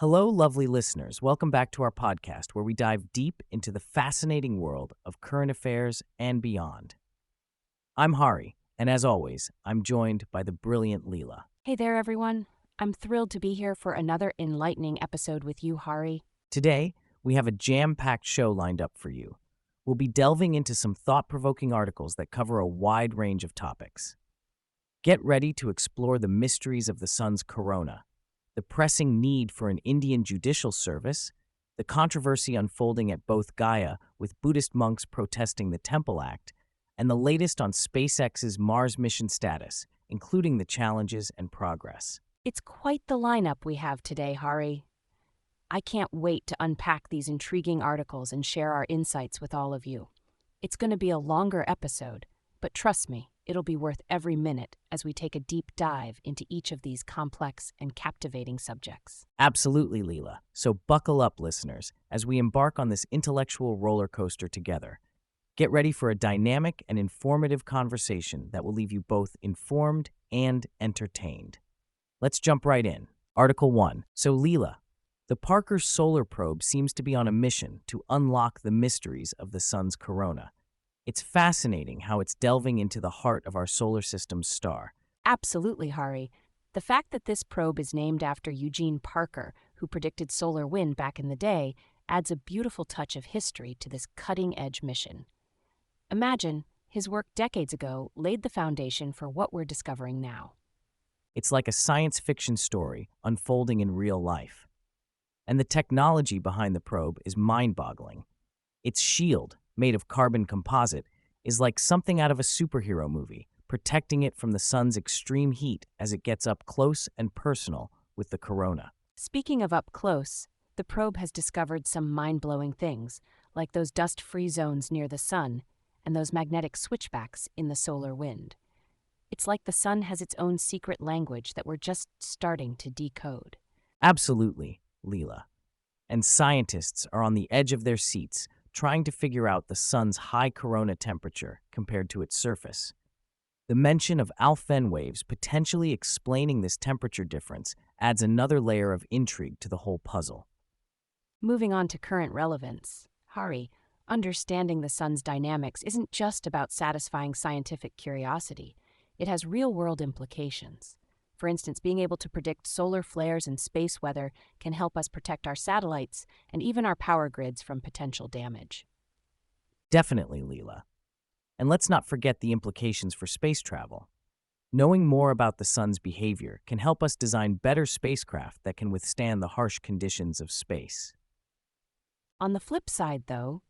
Hello, lovely listeners. Welcome back to our podcast where we dive deep into the fascinating world of current affairs and beyond. I'm Hari, and as always, I'm joined by the brilliant Leela. Hey there, everyone. I'm thrilled to be here for another enlightening episode with you, Hari. Today, we have a jam-packed show lined up for you. We'll be delving into some thought-provoking articles that cover a wide range of topics. Get ready to explore the mysteries of the sun's corona, the pressing need for an Indian judicial service, the controversy unfolding at both Gaya with Buddhist monks protesting the Temple Act, and the latest on SpaceX's Mars mission status, including the challenges and progress. It's quite the lineup we have today, Hari. I can't wait to unpack these intriguing articles and share our insights with all of you. It's going to be a longer episode, but trust me, it'll be worth every minute as we take a deep dive into each of these complex and captivating subjects. Absolutely, Leela. So buckle up, listeners, as we embark on this intellectual roller coaster together. Get ready for a dynamic and informative conversation that will leave you both informed and entertained. Let's jump right in. Article 1. So, Leela, the Parker Solar Probe seems to be on a mission to unlock the mysteries of the sun's corona. It's fascinating how it's delving into the heart of our solar system's star. Absolutely, Hari. The fact that this probe is named after Eugene Parker, who predicted solar wind back in the day, adds a beautiful touch of history to this cutting-edge mission. Imagine, his work decades ago laid the foundation for what we're discovering now. It's like a science fiction story unfolding in real life. And the technology behind the probe is mind-boggling. Its shield, made of carbon composite, is like something out of a superhero movie, protecting it from the sun's extreme heat as it gets up close and personal with the corona. Speaking of up close, the probe has discovered some mind-blowing things, like those dust-free zones near the sun and those magnetic switchbacks in the solar wind. It's like the sun has its own secret language that we're just starting to decode. Absolutely, Leela. And scientists are on the edge of their seats, trying to figure out the sun's high corona temperature compared to its surface. The mention of Alfvén waves potentially explaining this temperature difference adds another layer of intrigue to the whole puzzle. Moving on to current relevance, Hari, understanding the sun's dynamics isn't just about satisfying scientific curiosity. It has real-world implications. For instance, being able to predict solar flares and space weather can help us protect our satellites and even our power grids from potential damage. Definitely, Leela. And let's not forget the implications for space travel. Knowing more about the sun's behavior can help us design better spacecraft that can withstand the harsh conditions of space. On the flip side, though,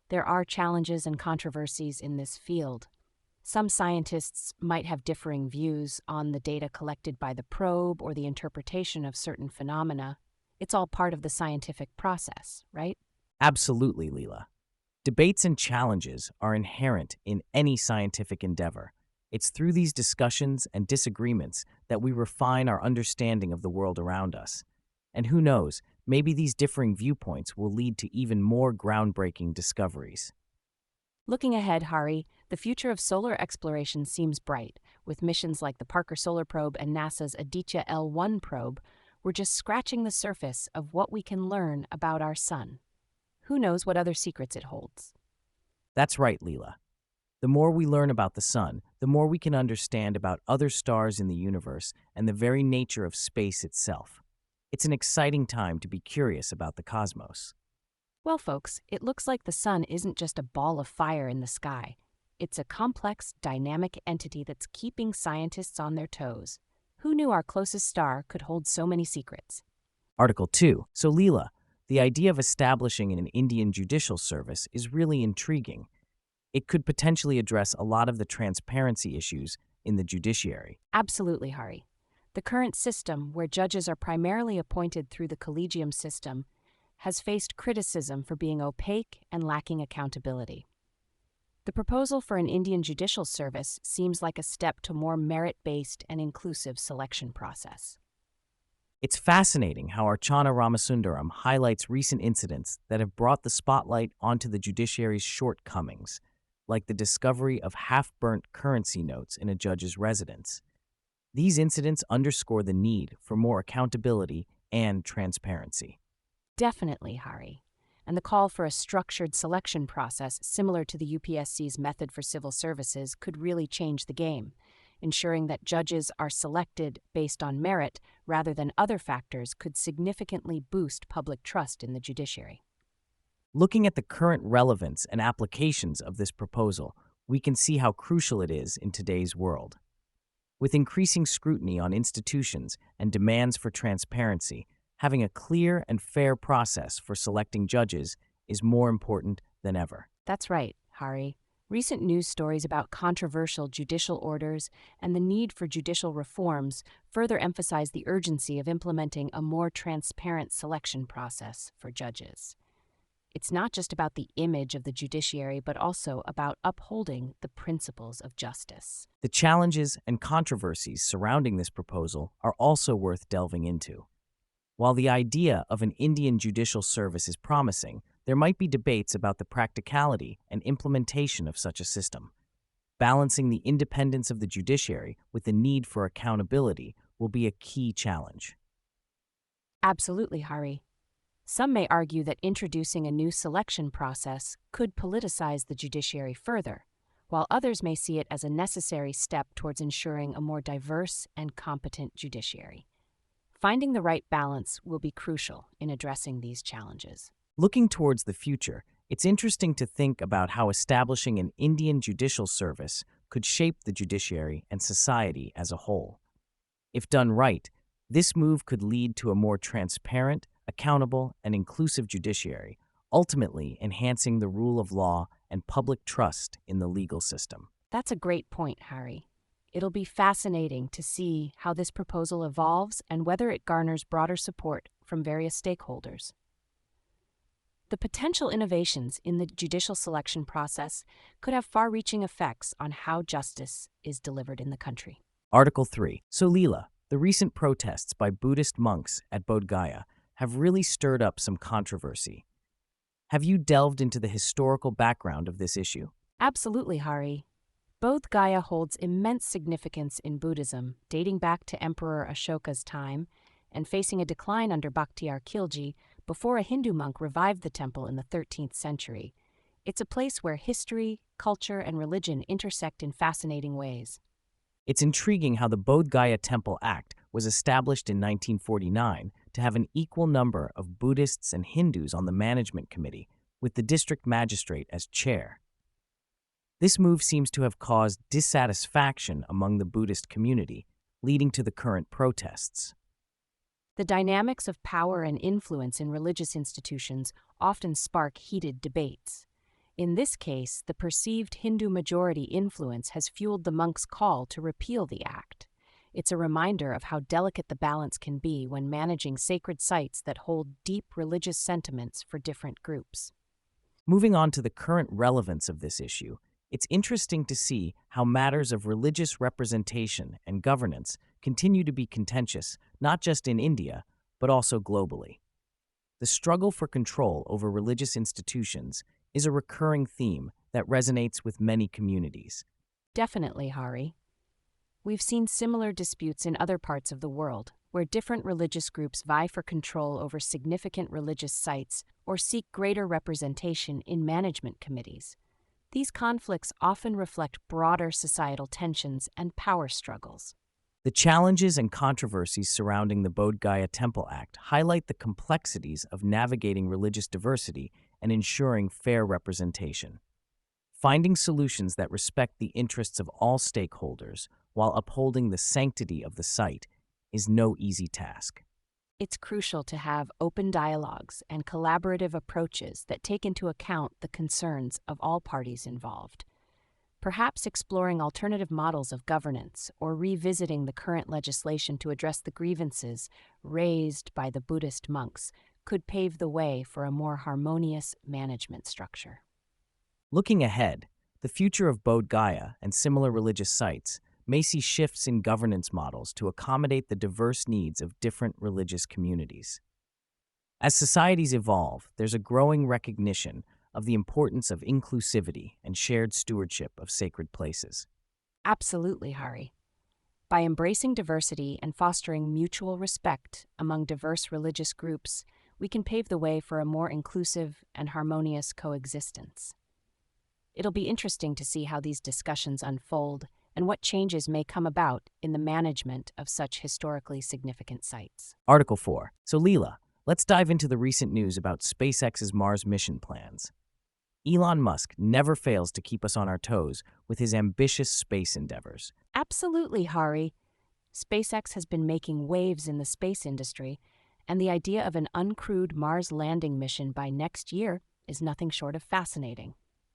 there are challenges and controversies in this field. Some scientists might have differing views on the data collected by the probe or the interpretation of certain phenomena. It's all part of the scientific process, right? Absolutely, Leela. Debates and challenges are inherent in any scientific endeavor. It's through these discussions and disagreements that we refine our understanding of the world around us. And who knows, maybe these differing viewpoints will lead to even more groundbreaking discoveries. Looking ahead, Hari, the future of solar exploration seems bright. With missions like the Parker Solar Probe and NASA's Aditya L1 probe, we're just scratching the surface of what we can learn about our sun. Who knows what other secrets it holds? That's right, Leela. The more we learn about the sun, the more we can understand about other stars in the universe and the very nature of space itself. It's an exciting time to be curious about the cosmos. Well, folks, it looks like the sun isn't just a ball of fire in the sky. It's a complex, dynamic entity that's keeping scientists on their toes. Who knew our closest star could hold so many secrets? Article 2. So, Leela, the idea of establishing an Indian judicial service is really intriguing. It could potentially address a lot of the transparency issues in the judiciary. Absolutely, Hari. The current system, where judges are primarily appointed through the collegium system, has faced criticism for being opaque and lacking accountability. The proposal for an Indian judicial service seems like a step to more merit-based and inclusive selection process. It's fascinating how Archana Ramasundaram highlights recent incidents that have brought the spotlight onto the judiciary's shortcomings, like the discovery of half-burnt currency notes in a judge's residence. These incidents underscore the need for more accountability and transparency. Definitely, Hari. And the call for a structured selection process similar to the UPSC's method for civil services could really change the game, ensuring that judges are selected based on merit rather than other factors could significantly boost public trust in the judiciary. Looking at the current relevance and applications of this proposal, we can see how crucial it is in today's world. With increasing scrutiny on institutions and demands for transparency, having a clear and fair process for selecting judges is more important than ever. That's right, Hari. Recent news stories about controversial judicial orders and the need for judicial reforms further emphasize the urgency of implementing a more transparent selection process for judges. It's not just about the image of the judiciary, but also about upholding the principles of justice. The challenges and controversies surrounding this proposal are also worth delving into. While the idea of an Indian judicial service is promising, there might be debates about the practicality and implementation of such a system. Balancing the independence of the judiciary with the need for accountability will be a key challenge. Absolutely, Hari. Some may argue that introducing a new selection process could politicize the judiciary further, while others may see it as a necessary step towards ensuring a more diverse and competent judiciary. Finding the right balance will be crucial in addressing these challenges. Looking towards the future, it's interesting to think about how establishing an Indian judicial service could shape the judiciary and society as a whole. If done right, this move could lead to a more transparent, accountable, and inclusive judiciary, ultimately enhancing the rule of law and public trust in the legal system. That's a great point, Hari. It'll be fascinating to see how this proposal evolves and whether it garners broader support from various stakeholders. The potential innovations in the judicial selection process could have far-reaching effects on how justice is delivered in the country. Article 3. So Leela, the recent protests by Buddhist monks at Bodh Gaya have really stirred up some controversy. Have you delved into the historical background of this issue? Absolutely, Hari. Bodh Gaya holds immense significance in Buddhism, dating back to Emperor Ashoka's time and facing a decline under Bhaktiar Khilji before a Hindu monk revived the temple in the 13th century. It's a place where history, culture, and religion intersect in fascinating ways. It's intriguing how the Bodh Gaya Temple Act was established in 1949 to have an equal number of Buddhists and Hindus on the management committee, with the district magistrate as chair. This move seems to have caused dissatisfaction among the Buddhist community, leading to the current protests. The dynamics of power and influence in religious institutions often spark heated debates. In this case, the perceived Hindu majority influence has fueled the monks' call to repeal the act. It's a reminder of how delicate the balance can be when managing sacred sites that hold deep religious sentiments for different groups. Moving on to the current relevance of this issue, it's interesting to see how matters of religious representation and governance continue to be contentious, not just in India, but also globally. The struggle for control over religious institutions is a recurring theme that resonates with many communities. Definitely, Hari. We've seen similar disputes in other parts of the world, where different religious groups vie for control over significant religious sites or seek greater representation in management committees. These conflicts often reflect broader societal tensions and power struggles. The challenges and controversies surrounding the Bodh Gaya Temple Act highlight the complexities of navigating religious diversity and ensuring fair representation. Finding solutions that respect the interests of all stakeholders while upholding the sanctity of the site is no easy task. It's crucial to have open dialogues and collaborative approaches that take into account the concerns of all parties involved. Perhaps exploring alternative models of governance or revisiting the current legislation to address the grievances raised by the Buddhist monks could pave the way for a more harmonious management structure. Looking ahead, the future of Bodh Gaya and similar religious sites may see shifts in governance models to accommodate the diverse needs of different religious communities. As societies evolve, there's a growing recognition of the importance of inclusivity and shared stewardship of sacred places. Absolutely, Hari. By embracing diversity and fostering mutual respect among diverse religious groups, we can pave the way for a more inclusive and harmonious coexistence. It'll be interesting to see how these discussions unfold and what changes may come about in the management of such historically significant sites. Article 4. So, Leela, let's dive into the recent news about SpaceX's Mars mission plans. Elon Musk never fails to keep us on our toes with his ambitious space endeavors. Absolutely, Hari. SpaceX has been making waves in the space industry, and the idea of an uncrewed Mars landing mission by next year is nothing short of fascinating.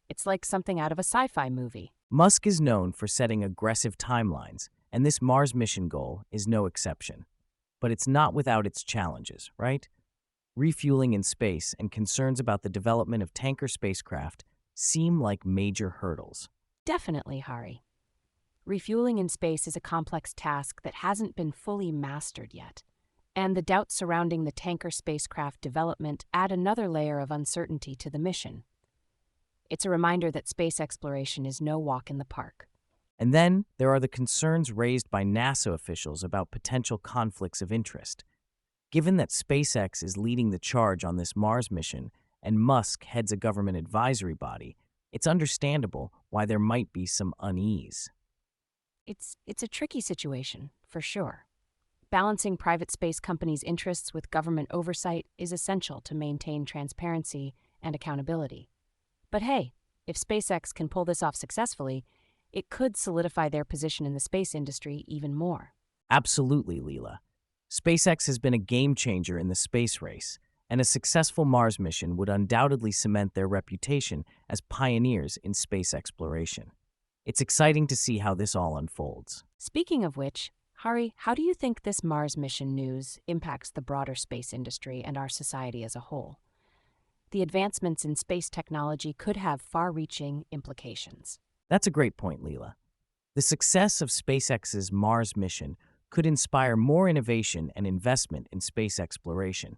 It's like something out of a sci-fi movie. Musk is known for setting aggressive timelines, and this Mars mission goal is no exception. But it's not without its challenges, right? Refueling in space and concerns about the development of tanker spacecraft seem like major hurdles. Definitely, Hari. Refueling in space is a complex task that hasn't been fully mastered yet, and the doubts surrounding the tanker spacecraft development add another layer of uncertainty to the mission. It's a reminder that space exploration is no walk in the park. And then there are the concerns raised by NASA officials about potential conflicts of interest. Given that SpaceX is leading the charge on this Mars mission and Musk heads a government advisory body, it's understandable why there might be some unease. It's a tricky situation, for sure. Balancing private space companies' interests with government oversight is essential to maintain transparency and accountability. But hey, if SpaceX can pull this off successfully, it could solidify their position in the space industry even more. Absolutely, Leela. SpaceX has been a game changer in the space race, and a successful Mars mission would undoubtedly cement their reputation as pioneers in space exploration. It's exciting to see how this all unfolds. Speaking of which, Hari, how do you think this Mars mission news impacts the broader space industry and our society as a whole? The advancements in space technology could have far-reaching implications. That's a great point, Leela. The success of SpaceX's Mars mission could inspire more innovation and investment in space exploration.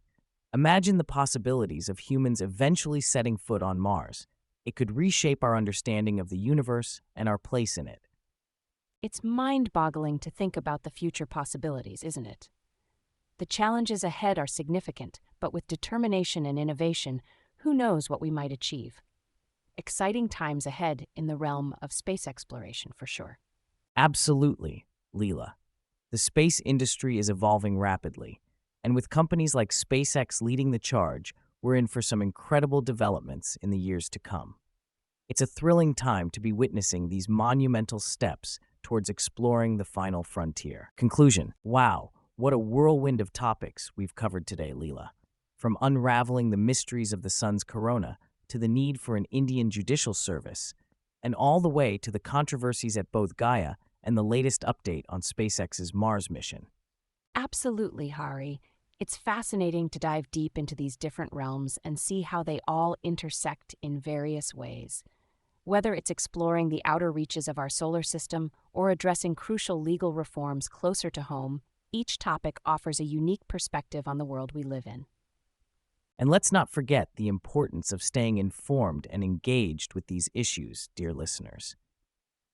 Imagine the possibilities of humans eventually setting foot on Mars. It could reshape our understanding of the universe and our place in it. It's mind-boggling to think about the future possibilities, isn't it? The challenges ahead are significant, but with determination and innovation, who knows what we might achieve? Exciting times ahead in the realm of space exploration, for sure. Absolutely, Leela. The space industry is evolving rapidly, and with companies like SpaceX leading the charge, we're in for some incredible developments in the years to come. It's a thrilling time to be witnessing these monumental steps towards exploring the final frontier. Conclusion. Wow, what a whirlwind of topics we've covered today, Leela. From unraveling the mysteries of the sun's corona to the need for an Indian judicial service, and all the way to the controversies at both Gaya and the latest update on SpaceX's Mars mission. Absolutely, Hari. It's fascinating to dive deep into these different realms and see how they all intersect in various ways. Whether it's exploring the outer reaches of our solar system or addressing crucial legal reforms closer to home, each topic offers a unique perspective on the world we live in. And let's not forget the importance of staying informed and engaged with these issues, dear listeners.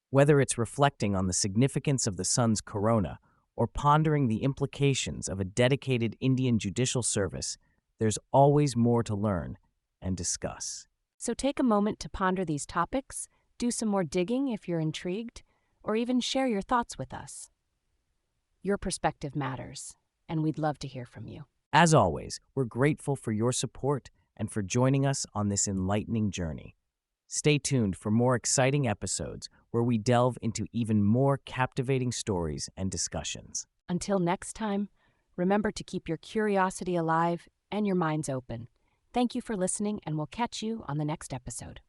Whether it's reflecting on the significance of the sun's corona or pondering the implications of a dedicated Indian judicial service, there's always more to learn and discuss. So take a moment to ponder these topics, do some more digging if you're intrigued, or even share your thoughts with us. Your perspective matters, and we'd love to hear from you. As always, we're grateful for your support and for joining us on this enlightening journey. Stay tuned for more exciting episodes where we delve into even more captivating stories and discussions. Until next time, remember to keep your curiosity alive and your minds open. Thank you for listening, and we'll catch you on the next episode.